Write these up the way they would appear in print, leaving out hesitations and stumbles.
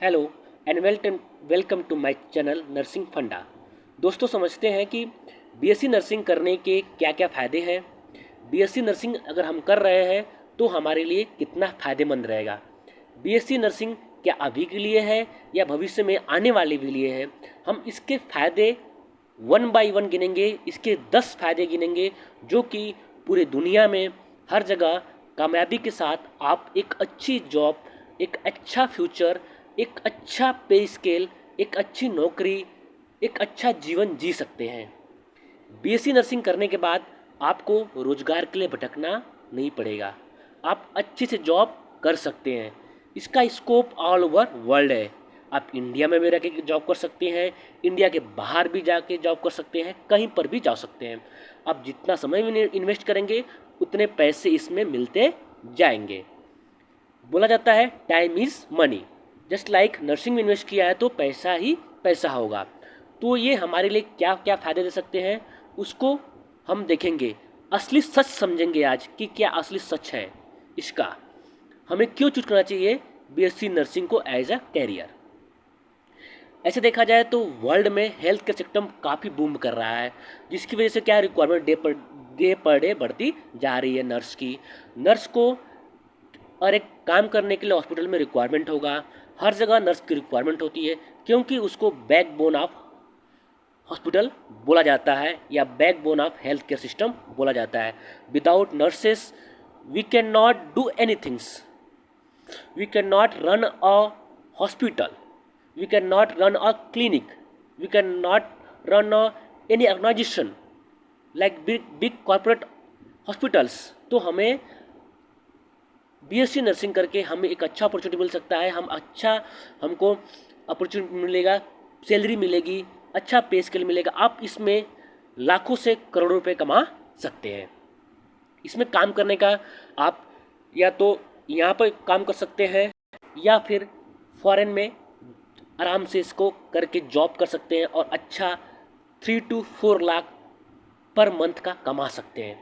Hello and welcome to my channel nursing funda. दोस्तों, समझते हैं कि बीएससी नर्सिंग करने के क्या क्या फ़ायदे हैं। बीएससी नर्सिंग अगर हम कर रहे हैं तो हमारे लिए कितना फ़ायदेमंद रहेगा। बीएससी नर्सिंग क्या अभी के लिए है या भविष्य में आने वाले के लिए है। हम इसके फ़ायदे वन बाय वन गिनेंगे, इसके 10 फ़ायदे गिनेंगे जो कि पूरे दुनिया में हर जगह कामयाबी के साथ आप एक अच्छी जॉब, एक अच्छा फ्यूचर, एक अच्छा पे स्केल, एक अच्छी नौकरी, एक अच्छा जीवन जी सकते हैं। बीएससी नर्सिंग करने के बाद आपको रोज़गार के लिए भटकना नहीं पड़ेगा। आप अच्छे से जॉब कर सकते हैं। इसका स्कोप ऑल ओवर वर्ल्ड है। आप इंडिया में भी रह के जॉब कर सकते हैं, इंडिया के बाहर भी जाके जॉब कर सकते हैं, कहीं पर भी जा सकते हैं। आप जितना समय में इन्वेस्ट करेंगे उतने पैसे इसमें मिलते जाएंगे। बोला जाता है time is money. Just like nursing में इन्वेस्ट किया है तो पैसा ही पैसा होगा। तो ये हमारे लिए क्या क्या फ़ायदे दे सकते हैं उसको हम देखेंगे। असली सच समझेंगे आज कि क्या असली सच है इसका। हमें क्यों चूज करना चाहिए बीएससी नर्सिंग को एज अ कैरियर। ऐसे देखा जाए तो वर्ल्ड में हेल्थ केयर सेक्टर काफ़ी बूम कर रहा है, जिसकी वजह से क्या रिक्वायरमेंट डे पर डे बढ़ती जा रही है। नर्स को और एक काम करने के लिए हॉस्पिटल में रिक्वायरमेंट होगा। हर जगह नर्स की रिक्वायरमेंट होती है क्योंकि उसको बैकबोन ऑफ हॉस्पिटल बोला जाता है या backbone of health care system बोला जाता है। Without nurses we can not do any things. We can not run a hospital, we can not run a clinic, we can not run a any organization like big corporate hospitals. तो हमें BSc nursing करके हमें एक अच्छा opportunity मिल सकता है। हमको opportunity मिलेगा, सैलरी मिलेगी, अच्छा पे स्केल मिलेगा। आप इसमें लाखों से करोड़ों रुपए कमा सकते हैं। इसमें काम करने का आप या तो यहाँ पर काम कर सकते हैं या फिर फॉरेन में आराम से इसको करके जॉब कर सकते हैं और अच्छा 3 to 4 लाख पर मंथ का कमा सकते हैं।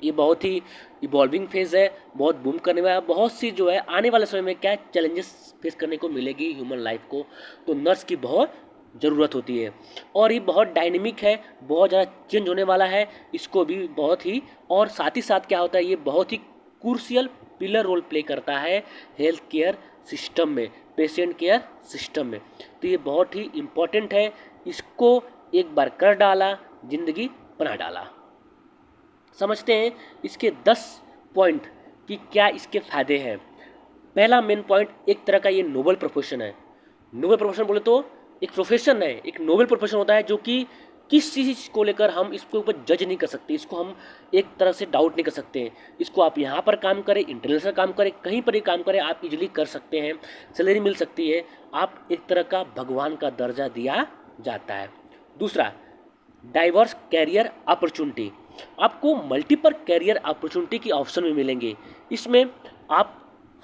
ये बहुत ही इवॉल्विंग फेज़ है, बहुत बूम करने वाला। बहुत सी जो है आने वाले समय में क्या चैलेंजेस फेस करने को मिलेगी ह्यूमन लाइफ को, तो नर्स की बहुत ज़रूरत होती है। और ये बहुत डायनेमिक है, बहुत ज़्यादा चेंज होने वाला है इसको भी बहुत ही। और साथ ही साथ क्या होता है, ये बहुत ही क्रूशियल पिलर रोल प्ले करता है हेल्थ केयर सिस्टम में, पेशेंट केयर सिस्टम में। तो ये बहुत ही इम्पोर्टेंट है। इसको एक बार कर डाला, ज़िंदगी बना डाला। समझते हैं इसके 10 पॉइंट कि क्या इसके फ़ायदे हैं। पहला मेन पॉइंट, एक तरह का ये नोबल प्रोफेशन है। नोबल प्रोफेशन बोले तो एक प्रोफेशन है, एक नोबल प्रोफेशन होता है जो कि किस चीज़ को लेकर हम इसके ऊपर जज नहीं कर सकते, इसको हम एक तरह से डाउट नहीं कर सकते। इसको आप यहाँ पर काम करें, इंटरनेशनल काम करें, कहीं पर ही काम करें, आप इजीली कर सकते हैं, सैलरी मिल सकती है। आप एक तरह का भगवान का दर्जा दिया जाता है। दूसरा, डाइवर्स कैरियर अपॉर्चुनिटी। आपको मल्टीपल कैरियर अपॉर्चुनिटी की ऑप्शन में मिलेंगे। इसमें आप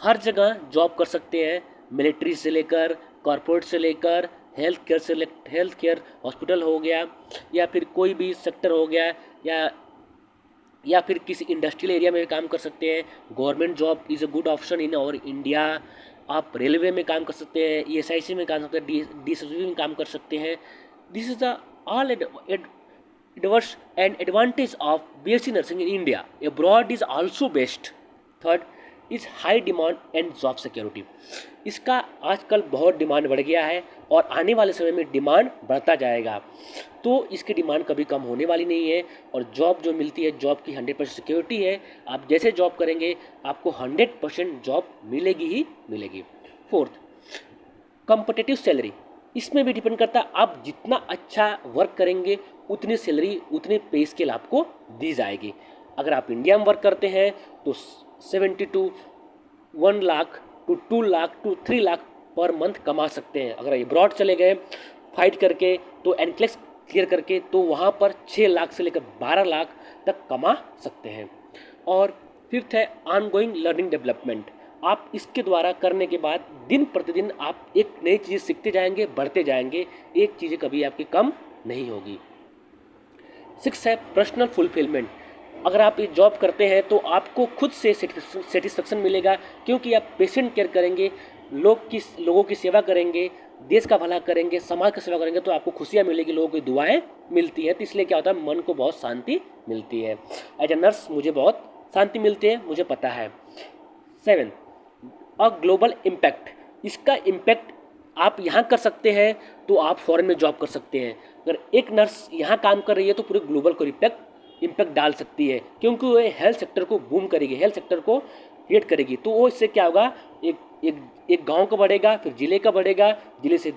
हर जगह जॉब कर सकते हैं, मिलिट्री से लेकर कॉरपोरेट से लेकर हेल्थ केयर हॉस्पिटल हो गया या फिर कोई भी सेक्टर हो गया या फिर किसी इंडस्ट्रियल एरिया में काम कर सकते हैं। Government job is a good option in और इंडिया। आप रेलवे में काम कर सकते हैं, ईएसआईसी में काम कर सकते हैं, डीएसएसबी में काम कर सकते हैं। This is the all adverse and advantage of BSc nursing in India. Abroad is also best. Third is high demand and job security. इसका आजकल बहुत डिमांड बढ़ गया है और आने वाले समय में डिमांड बढ़ता जाएगा। तो इसकी डिमांड कभी कम होने वाली नहीं है और जॉब जो मिलती है, जॉब की 100% सिक्योरिटी है। आप जैसे जॉब करेंगे आपको 100% जॉब मिलेगी ही मिलेगी। Fourth, competitive salary. इसमें भी डिपेंड करता है, आप जितना अच्छा वर्क करेंगे उतनी सैलरी, उतनी पे स्केल आपको दी जाएगी। अगर आप इंडिया में वर्क करते हैं तो 70 to 1 lakh to 2 lakh to 3 lakh per month कमा सकते हैं। अगर अब्रॉड चले गए फाइट करके तो एनक्लेक्स क्लियर करके तो वहाँ पर 6 लाख से लेकर 12 लाख तक कमा सकते हैं। और फिफ्थ है ऑनगोइंग लर्निंग डेवलपमेंट। आप इसके द्वारा करने के बाद दिन प्रतिदिन आप एक नई चीज़ सीखते जाएंगे, बढ़ते जाएंगे, एक चीज़ें कभी आपकी कम नहीं होगी। सिक्स है पर्सनल फुलफिलमेंट। अगर आप ये जॉब करते हैं तो आपको खुद से सेटिस्फेक्शन मिलेगा क्योंकि आप पेशेंट केयर करेंगे, लोगों की सेवा करेंगे, देश का भला करेंगे, समाज की सेवा करेंगे तो आपको खुशियाँ मिलेगी, लोगों की दुआएं मिलती हैं। तो इसलिए क्या होता है, मन को बहुत शांति मिलती है। एज ए नर्स मुझे बहुत शांति मिलती है, मुझे पता है। 7 अ ग्लोबल इम्पैक्ट, इसका इम्पैक्ट आप यहाँ कर सकते हैं तो आप फॉरेन में जॉब कर सकते हैं। अगर एक नर्स यहाँ काम कर रही है तो पूरे ग्लोबल को इम्पैक्ट डाल सकती है, क्योंकि वो हेल्थ सेक्टर को बूम करेगी, हेल्थ सेक्टर को क्रिएट करेगी। तो वो इससे क्या होगा, एक गांव का बढ़ेगा, फिर जिले का बढ़ेगा, जिले से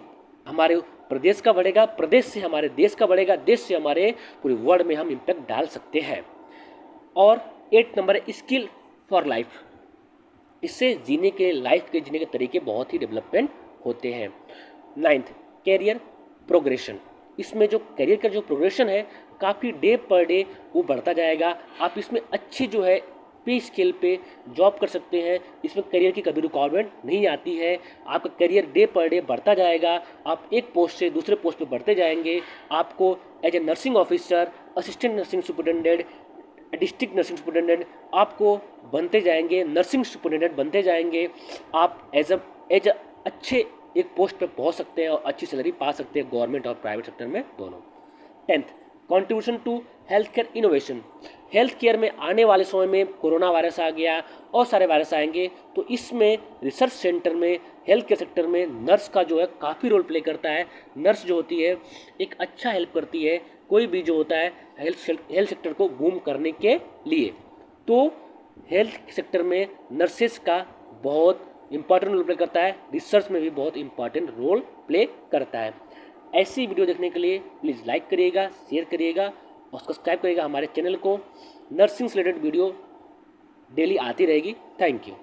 हमारे प्रदेश का बढ़ेगा, प्रदेश से हमारे देश का बढ़ेगा, देश से हमारे पूरे वर्ल्ड में हम इम्पैक्ट डाल सकते हैं। और 8 नंबर है स्किल फॉर लाइफ, इससे जीने के लाइफ के जीने के तरीके बहुत ही डेवलपमेंट होते हैं। 9th कैरियर प्रोग्रेशन, इसमें जो करियर का जो प्रोग्रेशन है काफ़ी डे पर डे वो बढ़ता जाएगा। आप इसमें अच्छी जो है पे स्केल पे जॉब कर सकते हैं, इसमें करियर की कभी रुकावट नहीं आती है। आपका करियर डे पर डे बढ़ता जाएगा, आप एक पोस्ट से दूसरे पोस्ट पे बढ़ते जाएंगे। आपको as a nursing officer, assistant nursing superintendent, district nursing superintendent आपको बनते जाएंगे, नर्सिंग सुपरिटेंडेंट बनते जाएंगे। आप एज अ अच्छे एक पोस्ट पे पहुंच सकते हैं और अच्छी सैलरी पा सकते हैं गवर्नमेंट और प्राइवेट सेक्टर में दोनों। 10th contribution to health care innovation, health care में आने वाले समय में कोरोना वायरस आ गया और सारे वायरस आएंगे, तो इसमें रिसर्च सेंटर में हेल्थ केयर सेक्टर में नर्स का जो है काफ़ी रोल प्ले करता है। नर्स जो होती है एक अच्छा हेल्प करती है कोई भी जो होता है हेल्थ सेक्टर को बूम करने के लिए। तो हेल्थ सेक्टर में नर्सेस का बहुत इंपॉर्टेंट रोल प्ले करता है, रिसर्च में भी बहुत इंपॉर्टेंट रोल प्ले करता है। ऐसी वीडियो देखने के लिए प्लीज़ लाइक करिएगा, शेयर करिएगा और सब्सक्राइब करिएगा हमारे चैनल को। नर्सिंग से रिलेटेड वीडियो डेली आती रहेगी। Thank you.